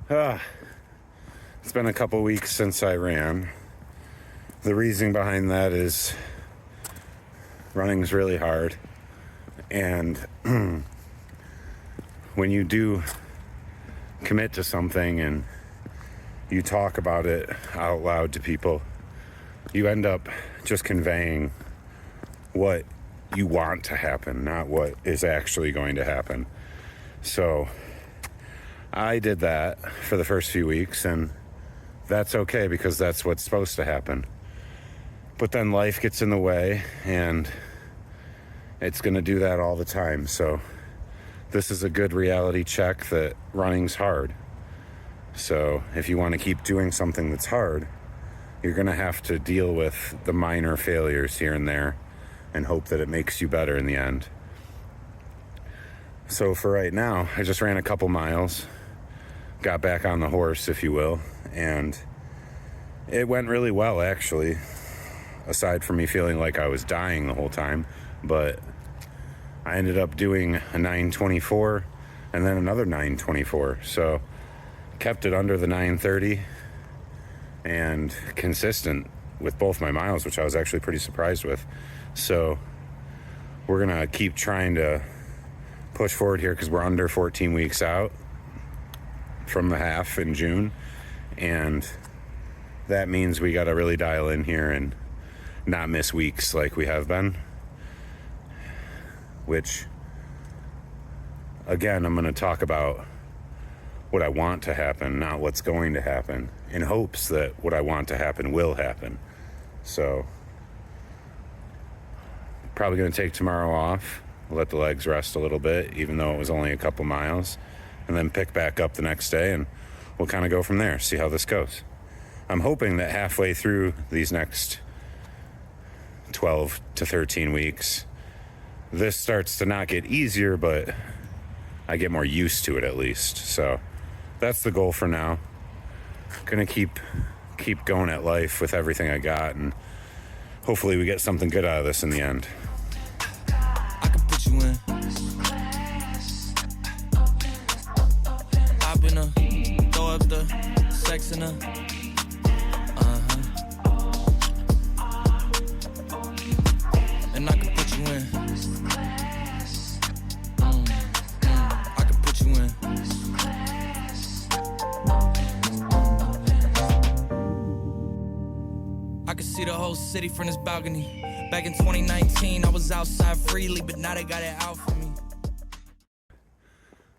Ah, it's been a couple weeks since I ran. The reason behind that is running's really hard. And when you do commit to something and you talk about it out loud to people, you end up just conveying what you want to happen, not what is actually going to happen. So I did that for the first few weeks, and that's okay because that's what's supposed to happen. But then life gets in the way, and it's going to do that all the time. So this is a good reality check that running's hard. So if you want to keep doing something that's hard, you're going to have to deal with the minor failures here and there and hope that it makes you better in the end. So for right now, I just ran a couple miles, got back on the horse, if you will, and it went really well, actually, aside from me feeling like I was dying the whole time. But I ended up doing a 9:24 and then another 9:24, so kept it under the 9:30 and consistent with both my miles, which I was actually pretty surprised with. So we're gonna keep trying to push forward here because we're under 14 weeks out from the half in June, and that means we got to really dial in here and not miss weeks like we have been, which again, I'm going to talk about what I want to happen, not what's going to happen, in hopes that what I want to happen will happen. So probably going to take tomorrow off, let the legs rest a little bit, even though it was only a couple miles, and then pick back up the next day, and we'll kind of go from there, see how this goes. I'm hoping that halfway through these next 12 to 13 weeks, this starts to not get easier, but I get more used to it at least. So that's the goal for now. Gonna keep going at life with everything I got, and hopefully we get something good out of this in the end. I can put you in. Hop in her, throw up the sex in her. And I can put you in. I can put you in. I can see the whole city from this balcony. Back in 2019, I was outside freely, but now they got it out for me.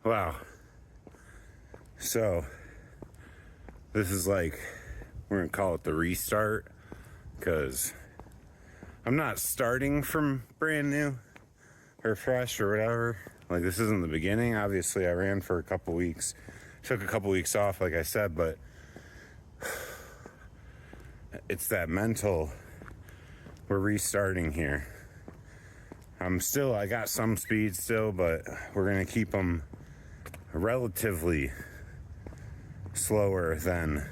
Wow. So this is like, we're gonna call it the restart, because I'm not starting from brand new or fresh or whatever. Like, this isn't the beginning. Obviously I ran for a couple weeks, took a couple weeks off, like I said, but it's that mental, we're restarting here. I got some speed still, but we're gonna keep them relatively slower than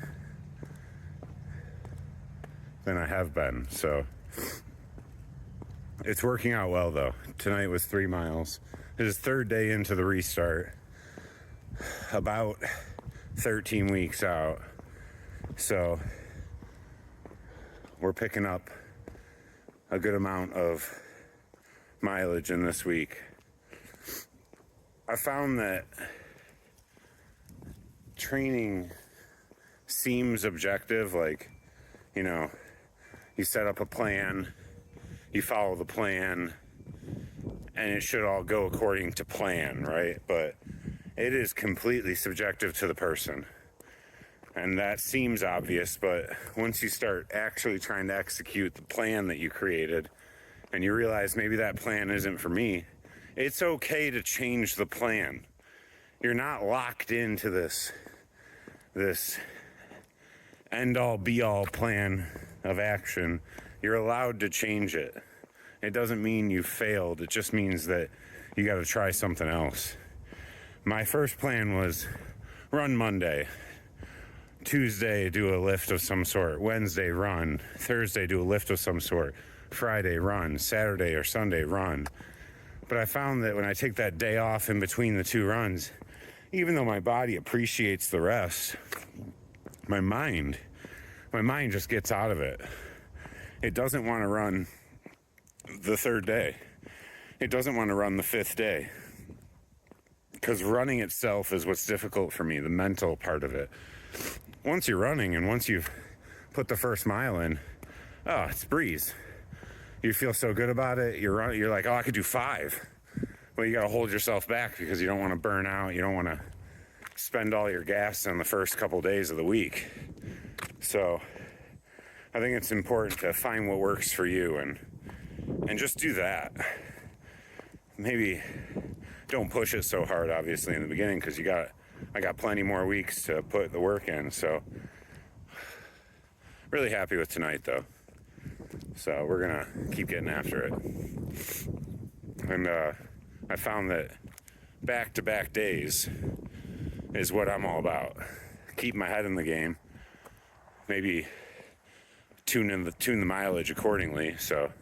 I have been. So it's working out well, though. Tonight was 3 miles. It is third day into the restart, about 13 weeks out. So we're picking up a good amount of mileage in this week. I found that training seems objective, like, you set up a plan, you follow the plan, and it should all go according to plan, right? But it is completely subjective to the person. And that seems obvious, but once you start actually trying to execute the plan that you created, and you realize maybe that plan isn't for me, it's okay to change the plan. You're not locked into this end-all be-all plan of action. You're allowed to change it. It doesn't mean you failed. It just means that you got to try something else. My first plan was run Monday, Tuesday do a lift of some sort, Wednesday run, Thursday do a lift of some sort, Friday run, Saturday or Sunday run. But I found that when I take that day off in between the two runs, even though my body appreciates the rest, my mind just gets out of it. It doesn't want to run the third day. It doesn't want to run the fifth day. Because running itself is what's difficult for me, the mental part of it. Once you're running and once you've put the first mile in, oh, it's breeze. You feel so good about it. You're like, oh, I could do 5. Well, you got to hold yourself back because you don't want to burn out. You don't want to spend all your gas on the first couple days of the week. So I think it's important to find what works for you and just do that. Maybe don't push it so hard, obviously, in the beginning, because I got plenty more weeks to put the work in. So really happy with tonight, though. So we're gonna keep getting after it. And I found that back-to-back days is what I'm all about. Keep my head in the game. Maybe tune the mileage accordingly. So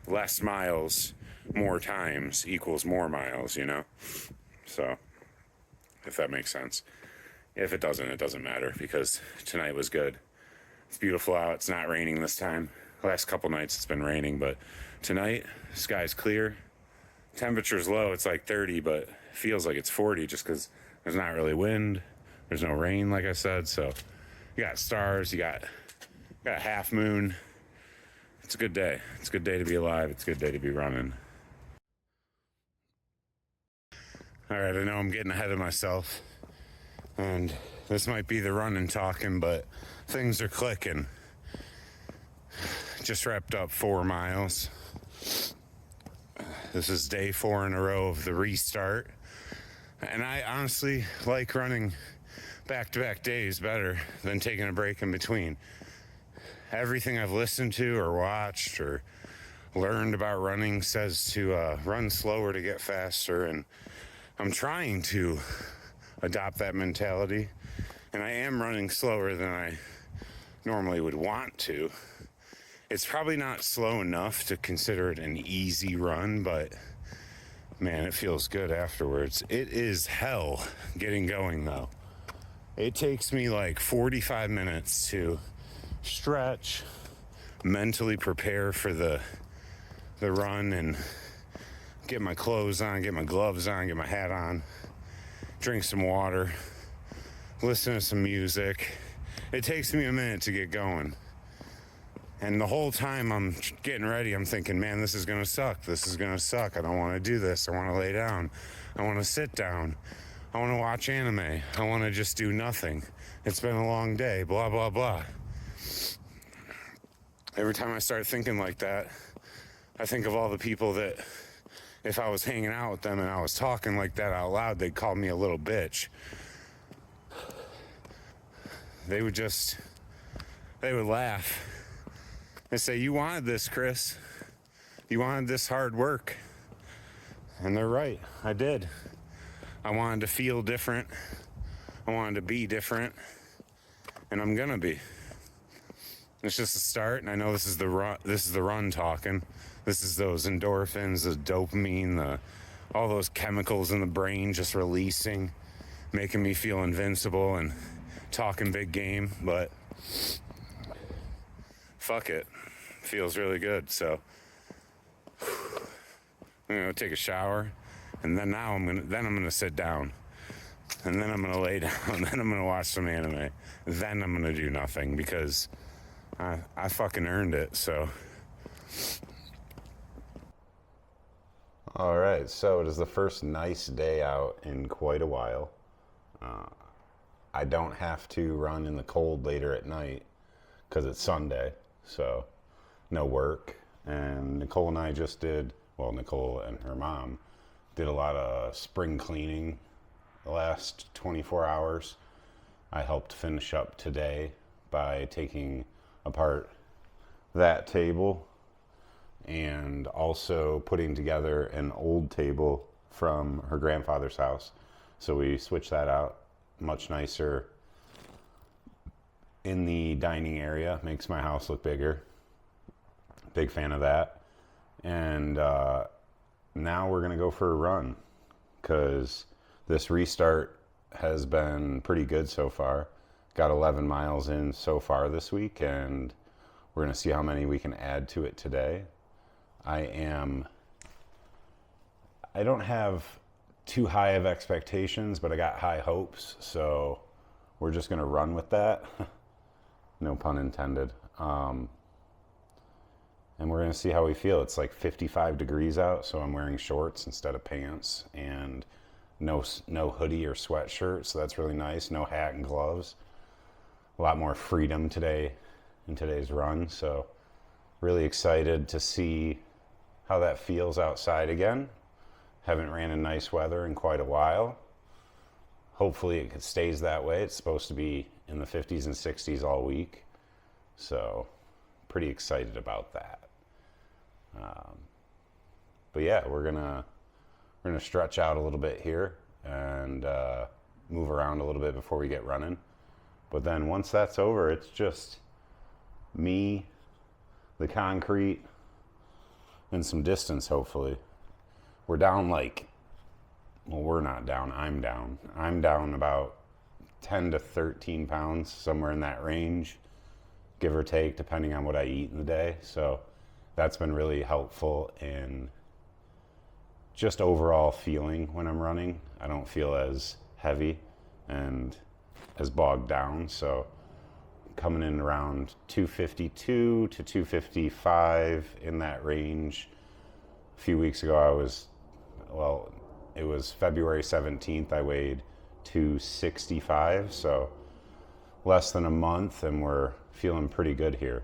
less miles, more times equals more miles, you know? So if that makes sense. If it doesn't, it doesn't matter because tonight was good. It's beautiful out. It's not raining this time. The last couple nights it's been raining, but tonight, sky's clear. Temperature's low. It's like 30, but it feels like it's 40 just because there's not really wind. There's no rain, like I said. So you got stars. You got a half moon. It's a good day. It's a good day to be alive. It's a good day to be running. All right, I know I'm getting ahead of myself. And this might be the running talking, but things are clicking. Just wrapped up 4 miles. This is day 4 in a row of the restart. And I honestly like running back-to-back days better than taking a break in between. Everything I've listened to or watched or learned about running says to run slower to get faster. And I'm trying to adopt that mentality. And I am running slower than I normally would want to. It's probably not slow enough to consider it an easy run, but man, it feels good afterwards. It is hell getting going though. It takes me like 45 minutes to stretch, mentally prepare for the run and get my clothes on, get my gloves on, get my hat on, drink some water, listen to some music. It takes me a minute to get going. And the whole time I'm getting ready, I'm thinking, man, this is going to suck. This is going to suck. I don't want to do this. I want to lay down. I want to sit down. I want to watch anime. I want to just do nothing. It's been a long day, blah, blah, blah. Every time I start thinking like that, I think of all the people that if I was hanging out with them and I was talking like that out loud, they'd call me a little bitch. They would laugh. They say, you wanted this, Chris. You wanted this hard work. And they're right. I did. I wanted to feel different. I wanted to be different. And I'm gonna be. It's just a start, and I know this is the run talking. This is those endorphins, the dopamine, all those chemicals in the brain just releasing, making me feel invincible and talking big game, but fuck it. Feels really good. So I'm gonna take a shower, and then I'm gonna sit down, and then I'm gonna lay down, then I'm gonna watch some anime, then I'm gonna do nothing because I fucking earned it. So all right, so it is the first nice day out in quite a while. I don't have to run in the cold later at night because it's Sunday, so no work. And Nicole and I Nicole and her mom did a lot of spring cleaning the last 24 hours. I helped finish up today by taking apart that table and also putting together an old table from her grandfather's house. So we switched that out, much nicer in the dining area, makes my house look bigger. Big fan of that. And now we're gonna go for a run because this restart has been pretty good so far. Got 11 miles in so far this week, and we're going to see how many we can add to it today. I don't have too high of expectations, but I got high hopes, so we're just going to run with that. No pun intended. And we're going to see how we feel. It's like 55 degrees out, so I'm wearing shorts instead of pants, and no hoodie or sweatshirt, so that's really nice. No hat and gloves. A lot more freedom today in today's run, so really excited to see how that feels outside again. Haven't ran in nice weather in quite a while. Hopefully it stays that way. It's supposed to be in the 50s and 60s all week, so pretty excited about that. But yeah, we're gonna stretch out a little bit here and move around a little bit before we get running. But then once that's over, it's just me, the concrete, and some distance, hopefully. We're down we're not down, I'm down. I'm down about 10 to 13 pounds, somewhere in that range, give or take, depending on what I eat in the day. So that's been really helpful in just overall feeling when I'm running. I don't feel as heavy and as bogged down, so coming in around 252 to 255 in that range. A few weeks ago it was February 17th, I weighed 265, so less than a month, and we're feeling pretty good here.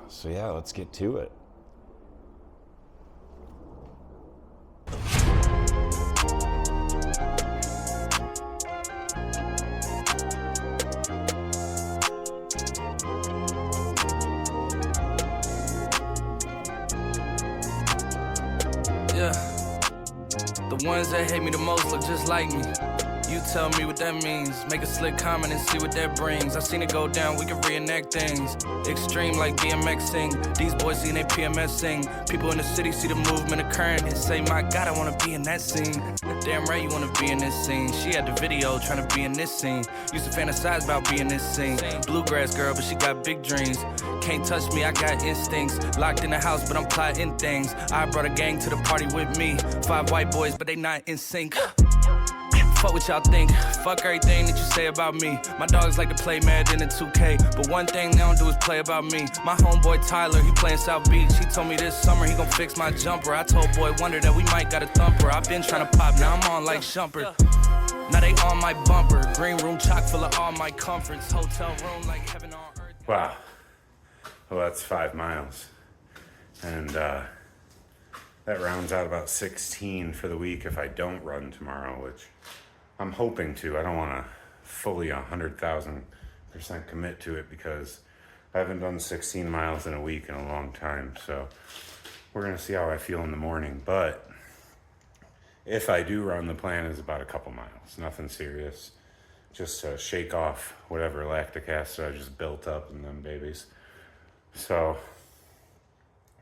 So yeah, let's get to it. Yeah. The ones that hate me the most look just like me. You tell me what that means. Make a slick comment and see what that brings. I seen it go down, we can reenact things. Extreme like BMXing. These boys seen they PMSing. People in the city see the movement occurring and say, my God, I wanna be in that scene. Damn right you wanna be in this scene. She had the video trying to be in this scene. Used to fantasize about being this scene. Bluegrass girl, but she got big dreams. Can't touch me, I got instincts. Locked in the house, but I'm plotting things. I brought a gang to the party with me. 5 white boys, but they not in sync. Fuck what y'all think. Fuck everything that you say about me. My dogs like to play Madden in 2K, but one thing they don't do is play about me. My homeboy Tyler, he playing South Beach. He told me this summer he gon' fix my jumper. I told Boy Wonder that we might got a thumper. I've been trying to pop, now I'm on like Shumpert. Now they on my bumper. Green room chock full of all my comforts. Hotel room like heaven on earth. Wow. Well, that's 5 miles. And that rounds out about 16 for the week if I don't run tomorrow, which I'm hoping to. I don't want to fully 100,000% commit to it because I haven't done 16 miles in a week in a long time. So we're going to see how I feel in the morning. But if I do run, the plan is about a couple miles. Nothing serious. Just to shake off whatever lactic acid I just built up in them babies. So,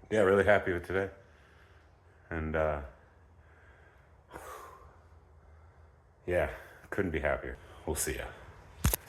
yeah, really happy with today. And, yeah, couldn't be happier. We'll see ya.